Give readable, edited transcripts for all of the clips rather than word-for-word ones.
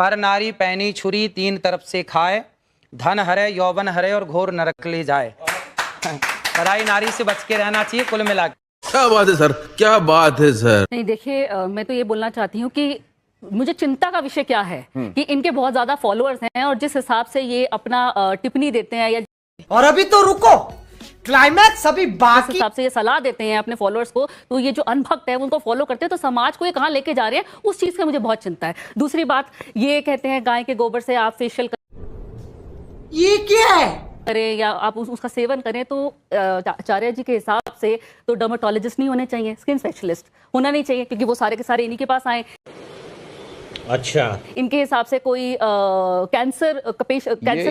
पर नारी पैनी छुरी तीन तरफ से खाए, धन हरे यौवन हरे और घोर नरक ले जाए। पराई नारी से बच के रहना चाहिए कुल मिला के। क्या बात है सर, क्या बात है सर। नहीं देखिए, मैं तो ये बोलना चाहती हूँ कि मुझे चिंता का विषय क्या है कि इनके बहुत ज्यादा फॉलोअर्स हैं और जिस हिसाब से ये अपना टिप्पणी देते हैं या और अभी तो रुको, क्लाइमैक्स अभी बाकी। हिसाब से ये सलाह देते हैं अपने फॉलोअर्स को, तो ये जो अनभक्त है उनको फॉलो करते हैं, तो समाज को ये कहाँ लेके जा रहे हैं, उस चीज की मुझे बहुत चिंता है। दूसरी बात, ये कहते हैं गाय के गोबर से आप फेशियल ये क्या है करें या आप उसका सेवन करें, तो आचार्य जी के हिसाब से तो डर्मेटोलॉजिस्ट नहीं होने चाहिए, स्किन स्पेशलिस्ट होना नहीं चाहिए, क्योंकि वो सारे के सारे इन्हीं के पास आए। अच्छा, इनके हिसाब से कोई कैंसर का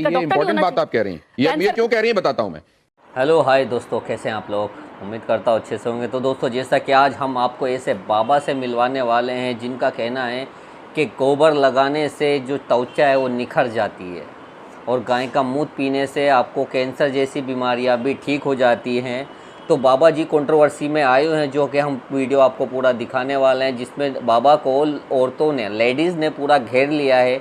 डॉक्टर नहीं होना बात आप कह रही हैं, ये क्यों कह रही हैं बताता हूं मैं। हेलो हाय दोस्तों, कैसे हैं आप लोग? उम्मीद करता हूँ अच्छे से होंगे। तो दोस्तों, जैसा कि आज हम आपको ऐसे बाबा से मिलवाने वाले हैं जिनका कहना है कि गोबर लगाने से जो त्वचा है वो निखर जाती है और गाय का मूत्र पीने से आपको कैंसर जैसी बीमारियां भी ठीक हो जाती हैं। तो बाबा जी कंट्रोवर्सी में आए हुए हैं, जो कि हम वीडियो आपको पूरा दिखाने वाले हैं, जिसमें बाबा को औरतों ने, लेडीज़ ने पूरा घेर लिया है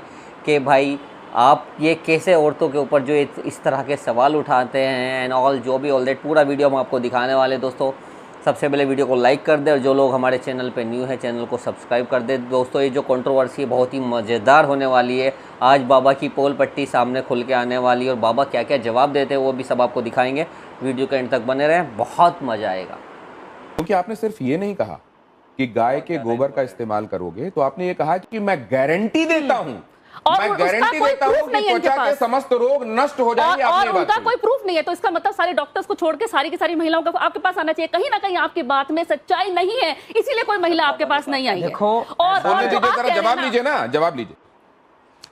कि भाई आप ये कैसे औरतों के ऊपर जो इस तरह के सवाल उठाते हैं एंड ऑल, जो भी ऑल दैट पूरा वीडियो हम आपको दिखाने वाले हैं। दोस्तों, सबसे पहले वीडियो को लाइक कर दे और जो लोग हमारे चैनल पे न्यू है चैनल को सब्सक्राइब कर दे। दोस्तों, ये जो कंट्रोवर्सी बहुत ही मज़ेदार होने वाली है। आज बाबा की पोल पट्टी सामने खुल के आने वाली है और बाबा क्या क्या जवाब देते हैं वो भी सब आपको दिखाएंगे। वीडियो के एंड तक बने रहें, बहुत मज़ा आएगा। क्योंकि आपने सिर्फ ये नहीं कहा कि गाय के गोबर का इस्तेमाल करोगे, तो आपने ये कहा कि मैं गारंटी देता हूँ, मैं गारंटी देता हूँ कि त्वचा के समस्त रोग नष्ट हो जाएंगे। और उनका कोई प्रूफ नहीं है, तो इसका मतलब सारे डॉक्टर्स को छोड़ के सारी की सारी महिलाओं को आपके पास आना चाहिए। कहीं ना कहीं आपकी बात में सच्चाई नहीं है, इसीलिए कोई महिला आपके पास नहीं आई है। और जवाब लीजिए ना, जवाब लीजिए।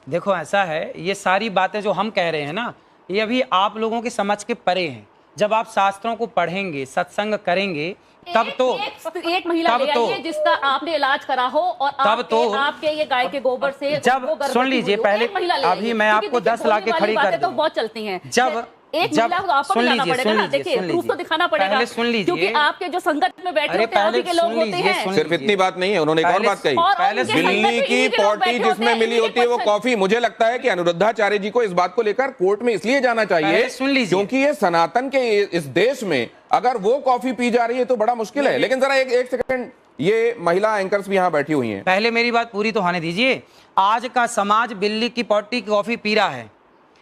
देखो, ऐसा है, ये सारी बातें जो हम कह रहे हैं ना, ये अभी आप लोगों के समझ के परे हैं। जब आप शास्त्रों को पढ़ेंगे, सत्संग करेंगे, तब तो एक महिला ले आइए जिसका आपने इलाज करा हो और तब तो आपके ये गाय के गोबर से जब सुन लीजिए, पहले अभी मैं आपको 10 लाख खड़ी कर दूं, तो बहुत चलती हैं। जब सुन लीजिए, देखिए प्रूफ तो दिखाना पड़ेगा, सुन लीजिए, क्योंकि आपके जो संगत में बैठे होते हैं आप ही के लोग होते हैं। सिर्फ इतनी बात नहीं है, उन्होंने एक और बात कही, बिल्ली की पोटी जिसमें मिली होती है वो कॉफी। मुझे लगता है कि अनुरुद्धाचार्य जी को इस बात को लेकर कोर्ट में इसलिए जाना चाहिए क्योंकि ये सनातन के इस देश में अगर वो कॉफी पी जा रही है तो बड़ा मुश्किल है। लेकिन जरा एक सेकंड, ये महिला एंकर्स भी यहाँ बैठी हुई हैं, पहले मेरी बात पूरी तो होने दीजिए। आज का समाज बिल्ली की पोटी की कॉफी पी रहा है,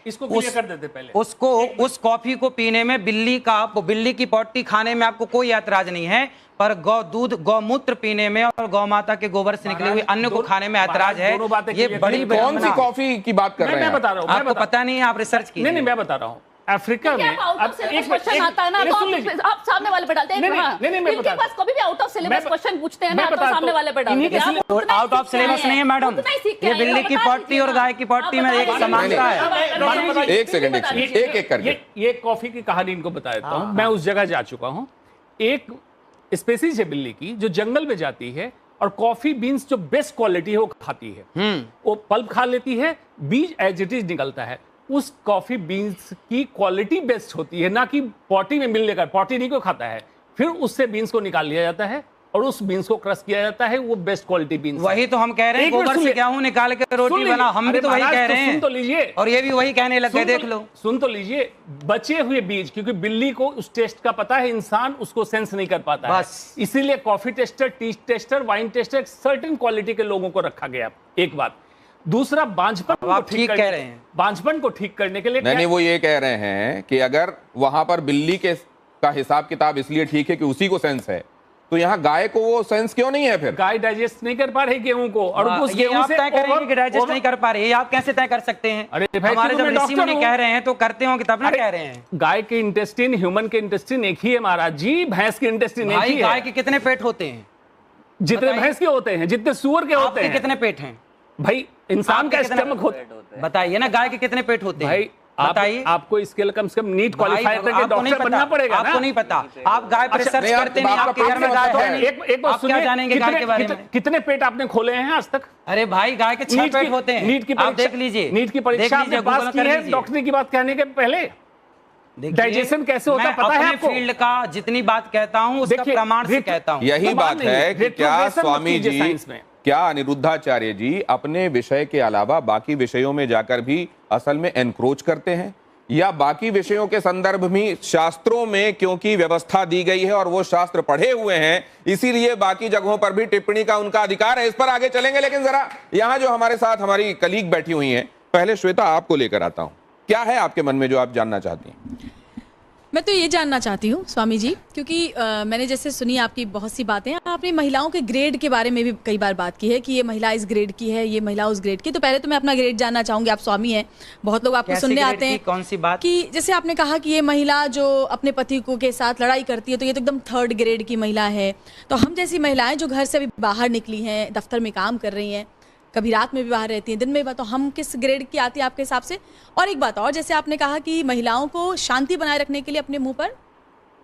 इसको क्लियर कर देते पहले। उसको उस कॉफी को पीने में, बिल्ली की पोटी खाने में आपको कोई ऐतराज नहीं है, पर गौमूत्र पीने में और गौ माता के गोबर से निकले हुए अन्न को खाने में ऐतराज है। ये बड़ी कौन सी कॉफी की बात कर रहे हैं? मैं बता रहा हूँ, आपको पता नहीं है, आप रिसर्च कीजिए। नहीं, मैं बता रहा हूँ। अफ्रीका में एक क्वेश्चन आता है ना, आप सामने वाले पे डालते हैं। इनके पास कभी भी आउट ऑफ सिलेबस क्वेश्चन पूछते हैं ना, तो सामने वाले पे डालते हैं। आउट ऑफ सिलेबस नहीं है मैडम, ये बिल्ली की पोटी और गाय की पोटी में एक समानता है। एक सेकंड, एक करके ये कॉफी की कहानी इनको बता देता हूँ। मैं उस जगह जा चुका हूँ। एक स्पेसीज है बिल्ली की जो जंगल में जाती है और कॉफी बीन्स जो बेस्ट क्वालिटी है वो खाती है। वो पल्प खा लेती है, बीज एज इट इज निकलता है। उस कॉफी बीन्स की क्वालिटी बेस्ट होती है, ना कि पॉटी में मिलने का। पॉटी नहीं को खाता है, फिर उससे बीन्स को निकाल लिया जाता है और उस बीन्स को क्रश किया जाता है, वो बेस्ट क्वालिटी बीन्स। वही तो हम कह रहे हैं, गोबर से गेहूं निकाल के रोटी बना, हम भी तो वही कह रहे हैं। सुन तो लीजिए, और ये भी वही कहने लग गए, देख लो। सुन तो लीजिए, बचे हुए बीज, क्योंकि बिल्ली को उस टेस्ट का पता है, इंसान उसको सेंस नहीं कर पाता है, इसीलिए coffee tester, T tester, wine taster, certain quality के लोगों को रखा गया। एक बात। दूसरा, बांझपन को ठीक कह रहे हैं, बांझपन को ठीक करने के लिए नहीं, वो ये कह रहे हैं कि अगर वहां पर बिल्ली का हिसाब किताब इसलिए ठीक है कि उसी को सेंस है, तो यहाँ गाय को वो सेंस क्यों नहीं है? फिर गाय डाइजेस्ट नहीं कर पा रही गेहूं को, और उस गेहूं से तय करेंगे कि डाइजेस्ट नहीं कर पा रही है, आप कैसे तय कर सकते हैं? अरे भाई, हमारे जब ऋषि मुनि कह रहे हैं तो करते हो कि तब ना कह रहे हैं। गाय के इंटेस्टिन, ह्यूमन के इंटेस्टिन एक ही है महाराज जी, भैंस के इंटेस्टिन एक ही है। गाय के कितने पेट होते हैं? जितने भैंस के होते हैं, जितने सुअर के होते हैं। कितने पेट हैं भाई? इंसान का स्टमक होता है, बताइए ना, गाय के कितने पेट होते हैं भाई? बताइए। आपको इसके लिए कम से कम नीट क्वालिफाई करके डॉक्टर बनना पड़ेगा ना? आपको नहीं पता, आप गाय पर रिसर्च करते नहीं, आपके घर में गाय है नहीं। एक बात सुनिए, क्या जानेंगे गाय के बारे में? कितने पेट आपने खोले हैं आज तक? अरे भाई, गाय के 6 पेट होते हैं। नीट की परीक्षा देख लीजिए, नीट की परीक्षा आपने पास की है डॉक्टरी की बात कहने के पहले। डाइजेशन कैसे होता है पता है आपको? फील्ड का जितनी बात कहता हूँ उसका प्रमाण से कहता हूँ। यही बात है कि क्या स्वामी जी क्या अनिरुद्धाचार्य जी अपने विषय के अलावा बाकी विषयों में जाकर भी असल में एनक्रोच करते हैं, या बाकी विषयों के संदर्भ में शास्त्रों में क्योंकि व्यवस्था दी गई है और वो शास्त्र पढ़े हुए हैं इसीलिए बाकी जगहों पर भी टिप्पणी का उनका अधिकार है? इस पर आगे चलेंगे, लेकिन जरा यहां जो हमारे साथ हमारी कलीग बैठी हुई हैं, पहले श्वेता आपको लेकर आता हूं, क्या है आपके मन में जो आप जानना चाहती हैं? मैं तो ये जानना चाहती हूँ स्वामी जी, क्योंकि मैंने जैसे सुनी आपकी बहुत सी बातें, आपने महिलाओं के ग्रेड के बारे में भी कई बार बात की है कि ये महिला इस ग्रेड की है, ये महिला उस ग्रेड की। तो पहले तो मैं अपना ग्रेड जानना चाहूंगी। आप स्वामी हैं, बहुत लोग आपको सुनने आते हैं। कौन सी बात? कि जैसे आपने कहा कि ये महिला जो अपने पति को के साथ लड़ाई करती है तो ये तो एकदम 3rd ग्रेड की महिला है। तो हम जैसी महिलाएं जो घर से अभी बाहर निकली हैं, दफ्तर में काम कर रही हैं, कभी रात में भी बाहर रहती हैं, दिन में भी, तो हम किस ग्रेड की आती है आपके हिसाब से? और एक बात और, जैसे आपने कहा कि महिलाओं को शांति बनाए रखने के लिए अपने मुंह पर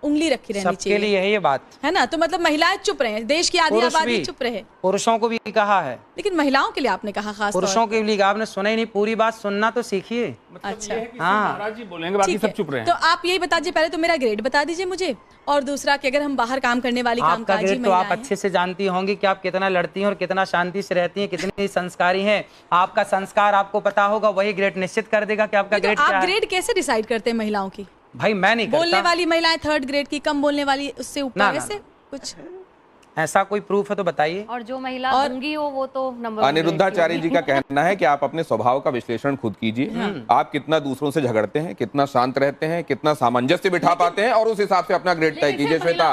उंगली रखी रहनी चाहिए, सबके लिए है ये बात, है ना? तो मतलब महिलाएं चुप रहे, देश की आधी आबादी चुप रहे। पुरुषों को भी कहा है, लेकिन महिलाओं के लिए आपने कहा खास पुरुषों के लिए आपने सुना ही नहीं, पूरी बात सुनना तो सीखिए। अच्छा, हाँ, महाराज जी बोलेंगे, बाकी सब चुप रहे हैं। तो आप यही बता दीजिए, पहले तो मेरा ग्रेड बता दीजिए मुझे, और दूसरा कि अगर हम बाहर काम करने वाली कामकाजी महिलाएं, तो आप अच्छे से जानती होंगी कि आप कितना लड़ती हैं और कितना शांति से रहती हैं, कितनी संस्कारी हैं। आपका संस्कार आपको पता होगा, वही ग्रेड निश्चित कर देगा कि आपका ग्रेड क्या है। आप ग्रेड कैसे डिसाइड करते हैं महिलाओं की? भाई मैं नहीं करता। बोलने वाली महिलाएं 3rd ग्रेड की, कम बोलने वाली उससे ऊपर, वैसे कुछ ऐसा कोई प्रूफ है तो बताइए। और जो महिला गूंगी हो वो तो नंबर। अनिरुद्धाचार्य जी का कहना है कि आप अपने स्वभाव का विश्लेषण खुद कीजिए। आप कितना दूसरों से झगड़ते हैं, कितना शांत रहते हैं, कितना सामंजस्य बिठा पाते हैं, और उस हिसाब से अपना ग्रेड तय कीजिए। श्वेता,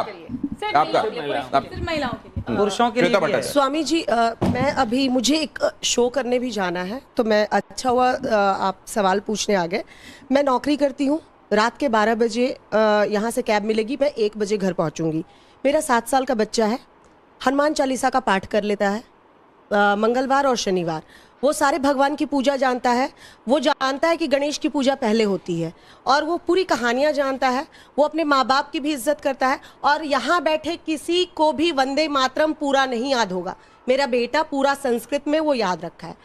आपका महिलाओं के लिए, पुरुषों के लिए। स्वामी जी, मैं अभी मुझे एक शो करने भी जाना है, तो मैं अच्छा हुआ आप सवाल पूछने आ गए। मैं नौकरी करती हूँ, रात के 12 बजे यहाँ से कैब मिलेगी, मैं 1 बजे घर पहुँचूंगी। मेरा 7 साल का बच्चा है, हनुमान चालीसा का पाठ कर लेता है मंगलवार और शनिवार। वो सारे भगवान की पूजा जानता है, वो जानता है कि गणेश की पूजा पहले होती है, और वो पूरी कहानियाँ जानता है। वो अपने माँ बाप की भी इज्जत करता है, और यहाँ बैठे किसी को भी वंदे मातरम पूरा नहीं याद होगा। मेरा बेटा पूरा संस्कृत में वो याद रखा है।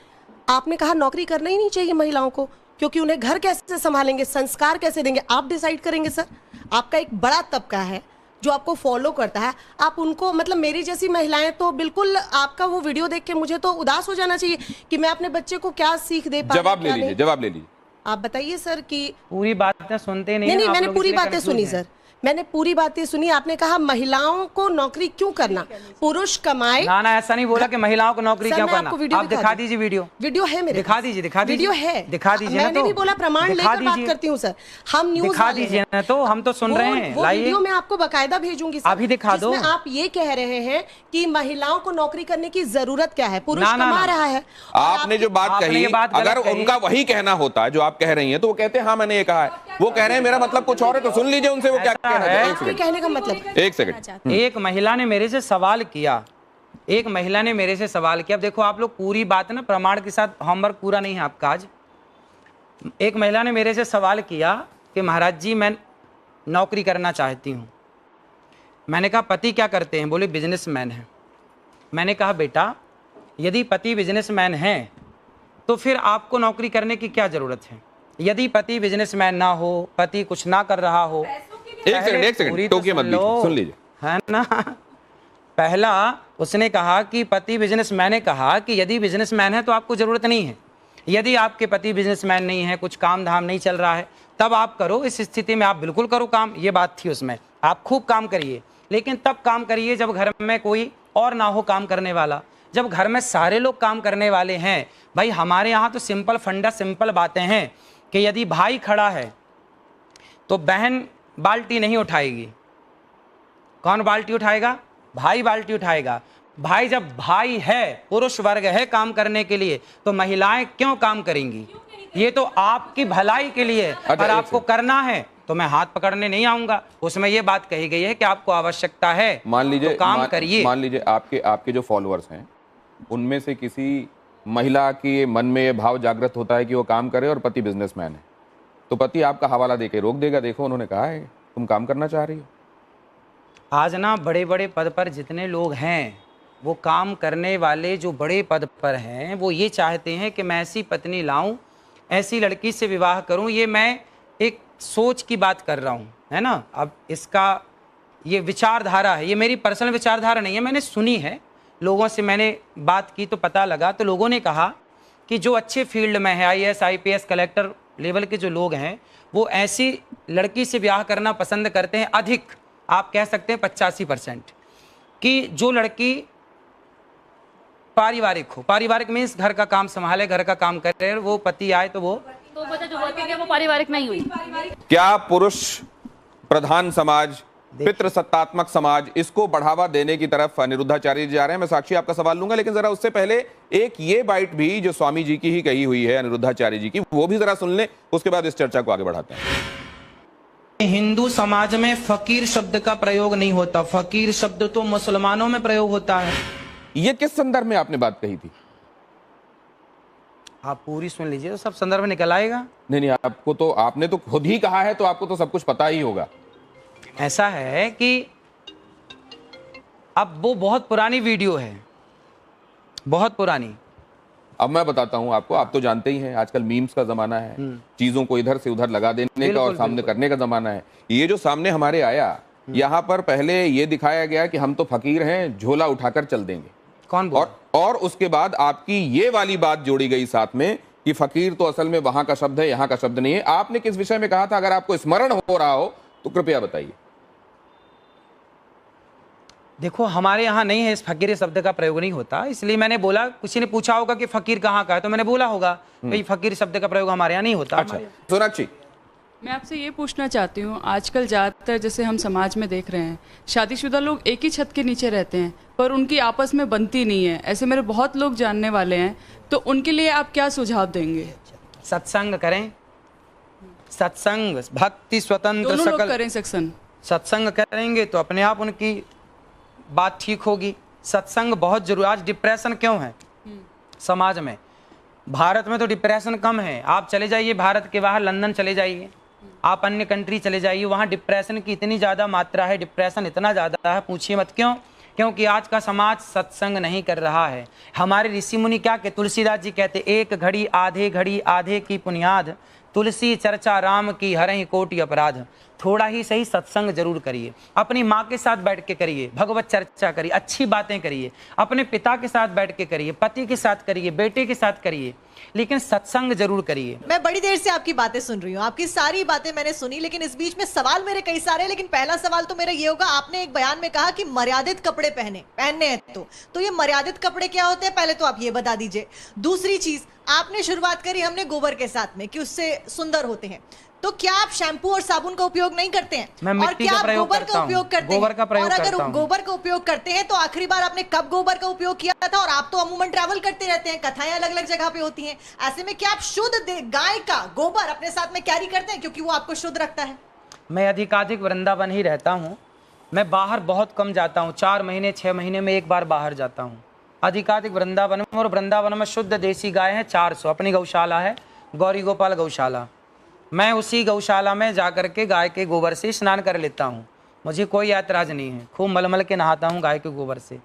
आपने कहा नौकरी करना ही नहीं चाहिए महिलाओं को, क्योंकि उन्हें घर कैसे संभालेंगे, संस्कार कैसे देंगे, आप डिसाइड करेंगे। सर, आपका एक बड़ा तबका है जो आपको फॉलो करता है, आप उनको, मतलब मेरी जैसी महिलाएं तो बिल्कुल, आपका वो वीडियो देख के मुझे तो उदास हो जाना चाहिए कि मैं अपने बच्चे को क्या सीख दे पा। जवाब ले लीजिए। आप बताइए सर कि पूरी बातें सुनते नहीं। नहीं, मैंने पूरी बातें सुनी सर, मैंने पूरी बातें सुनी। आपने कहा महिलाओं को नौकरी क्यों करना, पुरुष कमाए। ना ऐसा नहीं बोला कि महिलाओं को नौकरी क्यों करना। आप दिखा दीजिए वीडियो है मेरे, दिखा दीजिए वीडियो है, दिखा दीजिए। मैंने नहीं बोला, प्रमाण लेकर बात करती हूँ सर। हम न्यूज़ दिखा दीजिए ना, तो हम तो सुन रहे हैं। वो वीडियो मैं आपको बकायदा भेजूंगी सर, अभी दिखा दो। आप ये कह रहे हैं कि महिलाओं को नौकरी करने की जरूरत क्या है, पुरुष कमा रहा है। आपने जो बात कही, अगर उनका वही कहना होता जो आप कह रही हैं, तो वो कहते हैं हाँ मैंने ये कहा है। वो कह रहे हैं मेरा मतलब कुछ और है, तो सुन लीजिए उनसे वो क्या कहना है। कहने का मतलब, एक सेकंड। एक महिला ने मेरे से सवाल किया, अब देखो आप लोग पूरी बात ना प्रमाण के साथ, होमवर्क पूरा नहीं है आपका आज। एक महिला ने मेरे से सवाल किया कि महाराज जी मैं नौकरी करना चाहती हूँ। मैंने कहा पति क्या करते हैं? बोले बिजनेसमैन है। मैंने कहा बेटा यदि पति बिजनेसमैन है तो फिर आपको नौकरी करने की क्या जरूरत है? यदि पति बिजनेसमैन ना हो, पति कुछ ना कर रहा हो, एक सेकंड टोकिए मत, सुन लीजिए, है ना। पहला उसने कहा कि पति बिजनेसमैन ने कहा कि यदि बिजनेसमैन है तो आपको जरूरत नहीं है। यदि आपके पति बिजनेसमैन नहीं है, कुछ काम धाम नहीं चल रहा है, तब आप करो। इस स्थिति में आप बिल्कुल करो काम, ये बात थी उसमें। आप खूब काम करिए, लेकिन तब काम करिए जब घर में कोई और ना हो काम करने वाला। जब घर में सारे लोग काम करने वाले हैं, भाई हमारे यहाँ तो सिंपल फंडा, सिंपल बातें हैं कि यदि भाई खड़ा है तो बहन बाल्टी नहीं उठाएगी। कौन बाल्टी उठाएगा? भाई बाल्टी उठाएगा। भाई जब भाई है, पुरुष वर्ग है काम करने के लिए, तो महिलाएं क्यों काम करेंगी? ये तो आपकी भलाई के लिए, और आपको करना है तो मैं हाथ पकड़ने नहीं आऊंगा। उसमें ये बात कही गई है कि आपको आवश्यकता है, मान लीजिए तो काम करिए। मान लीजिए आपके जो फॉलोअर्स हैं उनमें से किसी महिला के मन में ये भाव जागृत होता है कि वो काम करे और पति बिजनेसमैन है, तो पति आपका हवाला देके रोक देगा, देखो उन्होंने कहा है तुम काम करना चाह रही हो। आज ना बड़े बड़े पद पर जितने लोग हैं, वो काम करने वाले जो बड़े पद पर हैं, वो ये चाहते हैं कि मैं ऐसी पत्नी लाऊं, ऐसी लड़की से विवाह करूं। ये मैं एक सोच की बात कर रहा हूं, है ना। अब इसका ये विचारधारा है, ये मेरी पर्सनल विचारधारा नहीं है, मैंने सुनी है, लोगों से मैंने बात की तो पता लगा, तो लोगों ने कहा कि जो अच्छे फील्ड में है, IAS IPS कलेक्टर लेवल के जो लोग हैं, वो ऐसी लड़की से ब्याह करना पसंद करते हैं अधिक, आप कह सकते हैं 85%, कि जो लड़की पारिवारिक हो। पारिवारिक मीन्स घर का काम संभाले, घर का काम करे, वो पति आए तो वो जो वर्किंग है वो पारिवारिक नहीं हुई। क्या पुरुष प्रधान समाज, पितृसत्तात्मक समाज, इसको बढ़ावा देने की तरफ अनिरुद्धाचार्य जी जा रहे हैं? मैं साक्षी आपका सवाल लूंगा, लेकिन जरा उससे पहले एक ये बाइट भी जो स्वामी जी की ही कही हुई है, अनिरुद्धाचार्य जी की, वो भी जरा सुन लें, उसके बाद इस चर्चा को आगे बढ़ाते हैं। हिंदू समाज में फकीर शब्द का प्रयोग नहीं होता। फकीर शब्द तो मुसलमानों में प्रयोग होता है। ये किस संदर्भ में आपने बात कही थी? आप पूरी सुन लीजिए तो सब संदर्भ निकल आएगा। नहीं, आपको तो, आपने तो खुद ही कहा है, तो आपको तो सब कुछ पता ही होगा। ऐसा है कि अब वो बहुत पुरानी वीडियो है, बहुत पुरानी। अब मैं बताता हूं आपको, आप तो जानते ही हैं आजकल मीम्स का जमाना है, चीजों को इधर से उधर लगा देने का और सामने करने का जमाना है। ये जो सामने हमारे आया, यहां पर पहले ये दिखाया गया कि हम तो फकीर हैं, झोला उठाकर चल देंगे। कौन बोल? और उसके बाद आपकी ये वाली बात जोड़ी गई साथ में कि फकीर तो असल में वहां का शब्द है, यहां का शब्द नहीं है। आपने किस विषय में कहा था? अगर आपको स्मरण हो रहा हो तो कृपया बताइए। देखो, हमारे यहाँ नहीं है, इस फकीर शब्द का प्रयोग नहीं होता, इसलिए मैंने बोला। किसी ने पूछा होगा कि फकीर कहाँ का है, तो मैंने बोला होगा भाई फकीर शब्द का प्रयोग हमारे यहाँ नहीं होता। अच्छा, सोनाक्षी, मैं आपसे ये पूछना चाहती हूँ, आजकल ज़्यादातर जैसे हम समाज में देख रहे हैं, शादीशुदा लोग एक ही छत के नीचे रहते हैं पर उनकी आपस में बनती नहीं है। ऐसे मेरे बहुत लोग जानने वाले हैं, तो उनके लिए आप क्या सुझाव देंगे? सत्संग करें, सत्संग, भक्ति, स्वतंत्र, दोनों लोग सकल करें सत्संग। सत्संग करेंगे तो अपने आप उनकी बात ठीक होगी। सत्संग बहुत जरूरी। आज डिप्रेशन क्यों है समाज में? भारत में तो डिप्रेशन कम है। आप चले जाइए भारत के बाहर, लंदन चले जाइए, आप अन्य कंट्री चले जाइए, वहाँ डिप्रेशन की इतनी ज़्यादा मात्रा है, डिप्रेशन इतना ज़्यादा है, पूछिए मत। क्यों? क्योंकि आज का समाज सत्संग नहीं कर रहा है। हमारे ऋषि मुनि क्या कहते? तुलसीदास जी कहते, एक घड़ी आधे की पुनियाद, तुलसी चर्चा राम की हरहि कोटि अपराध। थोड़ा ही सही सत्संग जरूर करिए, अपनी माँ के साथ बैठ के करिए, भगवत चर्चा करिए, अच्छी बातें करिए, अपने पिता के साथ बैठ के करिए, पति के साथ करिए, बेटे के साथ करिए, लेकिन सत्संग जरूर करिए। मैं बड़ी देर से आपकी बातें सुन रही हूँ, आपकी सारी बातें मैंने सुनी, लेकिन इस बीच में सवाल मेरे कई सारे हैं। लेकिन पहला सवाल तो मेरा ये होगा, आपने एक बयान में कहा कि मर्यादित कपड़े पहनने हैं, तो ये मर्यादित कपड़े क्या होते हैं, पहले तो आप ये बता दीजिए। दूसरी चीज, आपने शुरुआत करी हमने गोबर के साथ में कि उससे सुंदर होते हैं, तो क्या आप शैम्पू और साबुन का उपयोग नहीं करते हैं? और क्या आप गोबर का उपयोग करते हैं? और अगर गोबर का उपयोग करते हैं तो आखिरी बार आपने कब गोबर का उपयोग किया था? और आप तो अमूमन ट्रैवल करते रहते हैं, कथाएं अलग अलग जगह पे होती हैं, ऐसे में क्या आप शुद्ध गाय का गोबर अपने साथ में कैरी करते हैं क्योंकि वो आपको शुद्ध रखता है? मैं अधिकाधिक वृंदावन ही रहता हूँ, मैं बाहर बहुत कम जाता हूँ, 4 महीने 6 महीने में एक बार बाहर जाता हूँ। अधिकाधिक वृंदावन में, और वृंदावन में शुद्ध देसी गाय है 400। अपनी गौशाला है गौरी गोपाल गौशाला, मैं उसी गौशाला में जाकर के गाय के गोबर से स्नान कर लेता हूँ, मुझे कोई ऐतराज नहीं है। खूब मलमल के नहाता हूँ गाय के गोबर से,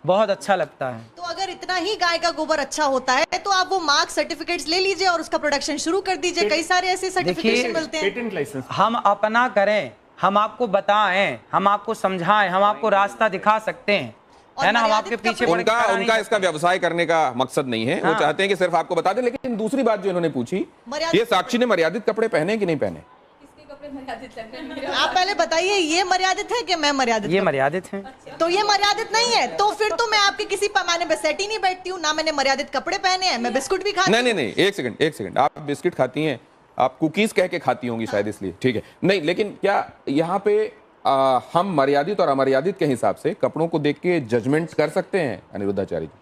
बहुत अच्छा लगता है। तो अगर इतना ही गाय का गोबर अच्छा होता है तो आप वो मार्क सर्टिफिकेट्स ले लीजिए और उसका प्रोडक्शन शुरू कर दीजिए। कई सारे ऐसे सर्टिफिकेशन मिलते हैं। पेटेंट लाइसेंस हम अपना करें, हम आपको बताएं, हम आपको समझाएं, हम आपको रास्ता दिखा सकते हैं, है ना? हम आपके पीछे उनका इसका व्यवसाय करने का मकसद नहीं है। वो चाहते हैं कि सिर्फ आपको बता दें। लेकिन दूसरी बात जो इन्होंने पूछी, ये साक्षी ने मर्यादित कपड़े पहने कि नहीं पहने? आप पहले बताइए, ये मर्यादित है कि मैं मर्यादित? ये मर्यादित है। तो ये मर्यादित नहीं है, तो फिर तो मैं आपके किसी पैमाने पे सेट ही नहीं बैठती हूँ ना। मैंने मर्यादित कपड़े पहने हैं, मैं बिस्कुट भी खाती हूँ। नहीं, एक सेकंड, आप बिस्किट खाती हैं, आप कुकीज कह के खाती होंगी शायद, इसलिए ठीक है। नहीं, लेकिन क्या यहाँ पे हम मर्यादित और अमर्यादित के हिसाब से कपड़ों को देख के जजमेंट कर सकते हैं अनिरुद्धाचार्य जी?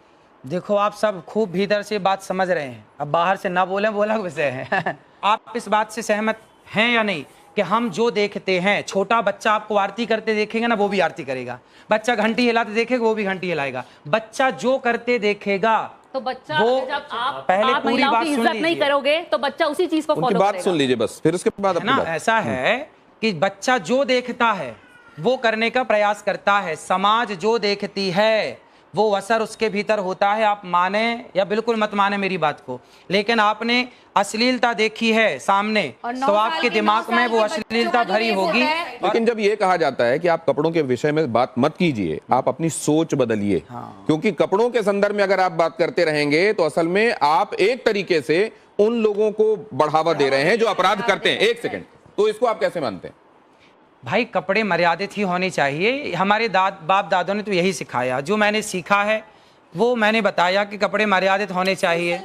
देखो, आप सब खूब भीतर से बात समझ रहे हैं, अब बाहर से ना बोले बोला विषय है। आप इस बात से सहमत हैं या नहीं कि हम जो देखते हैं, छोटा बच्चा आपको आरती करते देखेगा ना, वो भी आरती करेगा। बच्चा घंटी हिलाते देखेगा, वो भी घंटी हिलाएगा। बच्चा जो करते देखेगा, तो बच्चा वो जब आप पहले पूरी बात की इज्जत नहीं करोगे तो बच्चा उसी चीज को फॉलो करेगा। बात सुन लीजिए बस, फिर उसके बाद अपनी बात। ऐसा है कि बच्चा जो देखता है वो करने का प्रयास करता है, समाज जो देखती है वो असर उसके भीतर होता है, आप माने या बिल्कुल मत माने मेरी बात को, लेकिन आपने अश्लीलता देखी है सामने तो आपके दिमाग में वो अश्लीलता भरी होगी। लेकिन जब ये कहा जाता है कि आप कपड़ों के विषय में बात मत कीजिए, आप अपनी सोच बदलिए, क्योंकि कपड़ों के संदर्भ में अगर आप बात करते रहेंगे तो असल में आप एक तरीके से उन लोगों को बढ़ावा दे रहे हैं जो अपराध करते हैं। एक सेकंड, तो इसको आप कैसे मानते हैं? भाई कपड़े मर्यादित ही होने चाहिए, हमारे बाप दादों ने तो यही सिखाया, जो मैंने सीखा है वो मैंने बताया कि कपड़े मर्यादित होने चाहिए।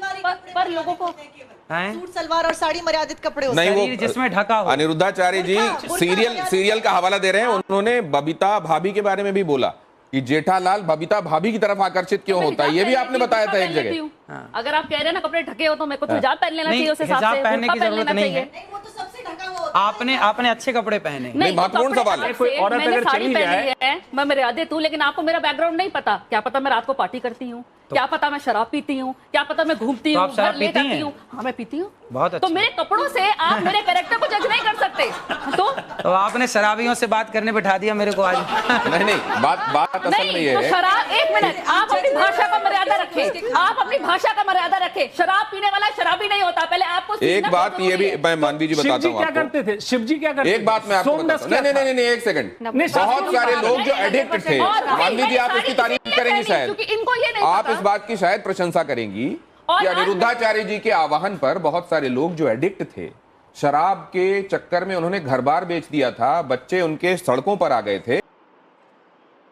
पर लोगों को सूट सलवार और साड़ी मर्यादित कपड़े होते नहीं, हैं, वो जिसमें ढका हो। अनिरुद्धाचार्य जी सीरियल का हवाला दे रहे हैं, उन्होंने बबीता भाभी के बारे में भी बोला कि जेठालाल बबीता भाभी की तरफ आकर्षित क्यों होता है, ये भी आपने बताया था एक जगह। अगर आप कह रहे हैं ना कपड़े ढके हो तो मेरे को तो हिजाब पहन लेना चाहिए, उस हिसाब से हिजाब पहनने की जरूरत नहीं है। वो तो सबसे ढका हुआ होता है। आपने अच्छे कपड़े पहने। नहीं, महत्वपूर्ण सवाल है। कोई औरत मैंने अगर साड़ी चली पहनी जाए, है, मैं मर्यादित हूँ, लेकिन आपको मेरा बैकग्राउंड नहीं पता। क्या पता मैं रात को पार्टी करती हूँ, क्या पता मैं शराब पीती हूँ, क्या पता मैं घूमती हूँ, घर लेट आती हूँ। हाँ मैं पीती हूँ। बहुत अच्छा। तो मेरे कपड़ों से आप मेरे कैरेक्टर को जज नहीं कर सकते। तो आपने शराबियों से बात करने बिठा दिया मेरे को आज। नहीं, बात असल में ये है। शराब, एक मिनट, आप अपनी भाषा का मर्यादा रखें, आप अपनी भाषा का मर्यादा रखें। शराब पीने वाला शराबी नहीं होता। पहले आपको एक बात ये भी मैं मानवी जी बताता हूँ क्या करते थे शिव जी, क्या करते थे? एक बात मैं आपको बताता हूँ। नहीं, एक सेकंड, बहुत सारे लोग जो एडिक्ट थे, मानवी जी आप इसकी तारीफ करेंगी शायद, इनको ये नहीं आप इस बात की शायद प्रशंसा करेंगी कि अनिरुद्धाचार्य जी के आह्वान पर बहुत सारे लोग जो एडिक्ट थे, शराब के चक्कर में उन्होंने घर बार बेच दिया था, बच्चे उनके सड़कों पर आ गए थे।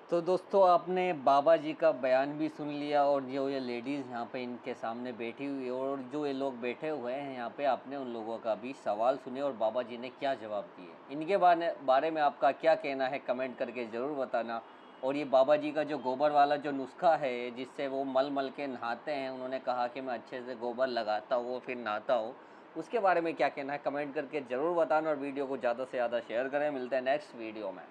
तो दोस्तों आपने बाबा जी का बयान भी सुन लिया, और जो ये लेडीज़ यहाँ पे इनके सामने बैठी हुई है और जो ये लोग बैठे हुए हैं यहाँ पे, आपने उन लोगों का भी सवाल सुने और बाबा जी ने क्या जवाब दिए। इनके बारे में आपका क्या कहना है कमेंट करके ज़रूर बताना। और ये बाबा जी का जो गोबर वाला जो नुस्खा है जिससे वो मल के नहाते हैं, उन्होंने कहा कि मैं अच्छे से गोबर लगाता हूँ फिर नहाता हूँ, उसके बारे में क्या कहना है कमेंट करके ज़रूर बताना और वीडियो को ज़्यादा से ज़्यादा शेयर करें। मिलते हैं नेक्स्ट वीडियो में।